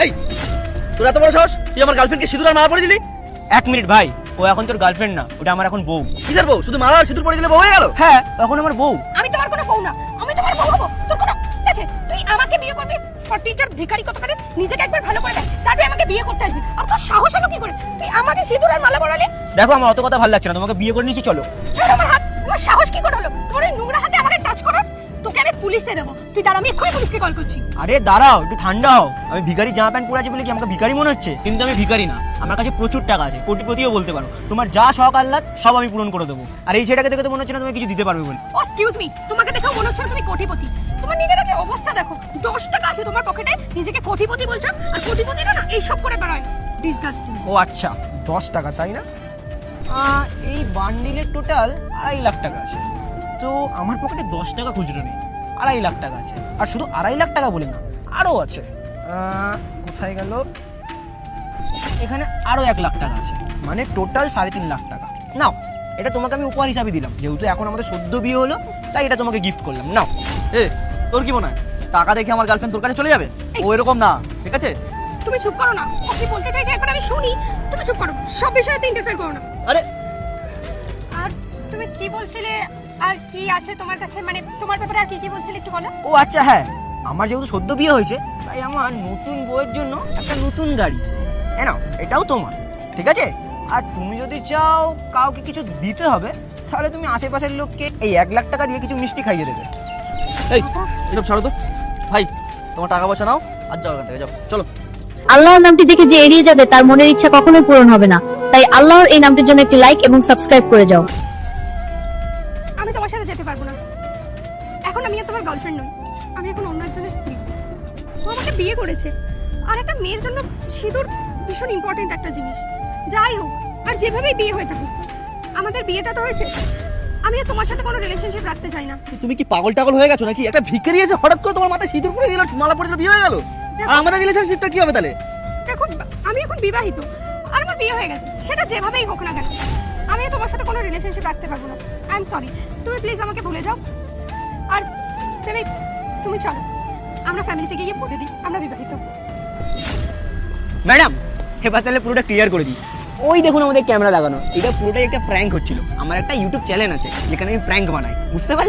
এই তোর এত বড় সাহস, তুই আমার গার্লফ্রেন্ডকে সিঁদুর আর মালা পরে দিলি? 1 মিনিট ভাই, ও এখন তোর গার্লফ্রেন্ড না, ওটা আমার এখন বউ। কিসের বউ? শুধু মালা আর সিঁদুর পরে দিলে বউ হয়ে গেল? হ্যাঁ, এখন আমার বউ। আমি তোমার কোনো বউ না, আমি তোমার বউ হবো? তোর কোনো আছে? তুই আমাকে বিয়ে করবি? ফটিচার ভিখারি কত করে নিজেকে একবার ভালো করে দেখ, তারপরে আমাকে বিয়ে করতে আসবি। আর তোর সাহস হলো কি করে তুই আমাকে সিঁদুর আর মালা পরালি? দেখো আমার অত কথা ভালো লাগছে না, তোমাকে বিয়ে করে নিচ্ছি, চলো। ছাড় আমার হাত। আমার সাহস কি করে হলো তোর এই নোংরা হাতে আমাকে টাচ করার? তোকে আমি পুলিশে দেবো। তুই দাঁড়া, আমি এক্ষুনি পুলিশকে কল করছি। আরে দাঁড়াও, একটু ঠান্ডা হও। আমি ভিখারি জামা প্যান্ট পরে আছি বলে কি আমাকে ভিখারি মনে হচ্ছে? কিন্তু আমি ভিখারি না, আমার কাছে প্রচুর টাকা আছে, কোটিপতিও বলতে পারো। তোমার যা শখ আহ্লাদ সব আমি পূরণ করে দেবো। আর এই ছেলেটাকে দেখে তো মনে হচ্ছে না তুমি কিছু দিতে পারবে বলে। ও এক্সকিউজ মি, তোমাকে দেখেও মনে হচ্ছে না তুমি কোটিপতি। তোমার নিজের আগে অবস্থা দেখো, 10 টাকা আছে তোমার পকেটে, নিজেকে কোটিপতি বলছো? আর কোটিপতিরা না এই সব করে বেড়ায়। ডিসগাস্টিং। ও আচ্ছা, 10 টাকা তাই না? এই বান্ডিলের টোটাল 2.5 লাখ টাকা আছে। তো আমার পকেটে 10 টাকা খুচরো নেই, 2.5 লাখ টাকা আছে। আর শুধু 2.5 লাখ টাকা বলে না, আরও আছে। কোথায় গেল? এখানে আরও 1 লাখ টাকা আছে, মানে টোটাল 3.5 লাখ টাকা। নাও, এটা তোমাকে আমি উপহার হিসাবে দিলাম, যেহেতু এখন আমাদের সদ্য বিয়ে হলো, তাই এটা তোমাকে গিফট করলাম। নাও। এ তোর কি মনে হয় টাকা দেখে আমার গার্লফ্রেন্ড তোর কাছে চলে যাবে? ও এরকম না, ঠিক আছে? তুমি চুপ করো না, ও কি বলতে চাইছে একবার আমি শুনি। তুমি চুপ করো, সব বিষয়েতে ইন্টারফেয়ার করো না। আরে আর তুমি কি বলছিলে? আর কি আছে তোমার কাছে, মানে তোমার ব্যাপারে আর কি কি বলছিলে একটু বলো। ও আচ্ছা হ্যাঁ, আমার যেহেতু সদ্য বিয়ে হয়েছে, তাই আমার নতুন বউয়ের জন্য একটা নতুন গাড়ি। নাও, এটাও তোমার, ঠিক আছে? আর তুমি যদি চাও কাউকে কিছু দিতে হবে, তাহলে তুমি আশেপাশের লোককে এই 1 লাখ টাকা দিয়ে কিছু মিষ্টি খাইয়ে দেবে। এই এসব ছাড়ো তো ভাই, তোমার টাকা পয়সা নাও আর যাও এখান থেকে, যাও চলো। আল্লাহর নামটি দেখে যে এড়িয়ে যাবে তার মনের ইচ্ছা কখনোই পূরণ হবে না। তাই আল্লাহর এই নামটির জন্য একটি লাইক এবং সাবস্ক্রাইব করে যাও। আমি তোমার সাথে যেতে পারবো না। এখন আমি আর তোমার গার্লফ্রেন্ড নই, আমি এখন অন্য একজনের স্ত্রী। ও আমাকে বিয়ে করেছে, আর একটা মেয়ের জন্য সিঁদুর ভীষণ ইম্পর্টেন্ট একটা জিনিস। যাই হোক, আর যেভাবেই বিয়ে হয়ে থাকুক, আমাদের বিয়েটা তো হয়েছে। আমি আর তোমার সাথে কোনো রিলেশনশিপ রাখতে চাই না। তুমি কি পাগল টাগল হয়ে গেছো নাকি? একটা ভিখারি এসে হঠাৎ করে তোমার মাথায় সিঁদুর পরে দিল, মালা পরে দিল, বিয়ে হয়ে গেল। আর আমাদের রিলেশনশিপটা কি হবে তাহলে? দেখো, আমি এখন বিবাহিত আর আমার বিয়ে হয়ে গেছে, সেটা যেভাবেই হোক না কেন আমি আর তোমার সাথে কোনো রিলেশনশিপ রাখতে পারবো না। আই এম সরি, তুমি প্লিজ আমাকে ভুলে যাও। আর তুমি চলো, আমরা ফ্যামিলি থেকে গিয়ে বলে দিই আমরা বিবাহিত। ম্যাডাম, এবার তাহলে পুরোটা ক্লিয়ার করে দিই। ওই দেখুন আমাদের ক্যামেরা লাগানো, এটা পুরোটাই একটা প্র্যাঙ্ক হচ্ছিল। আমার একটা ইউটিউব চ্যানেল আছে যেখানে আমি প্র্যাঙ্ক বানাই, বুঝতে পারলে?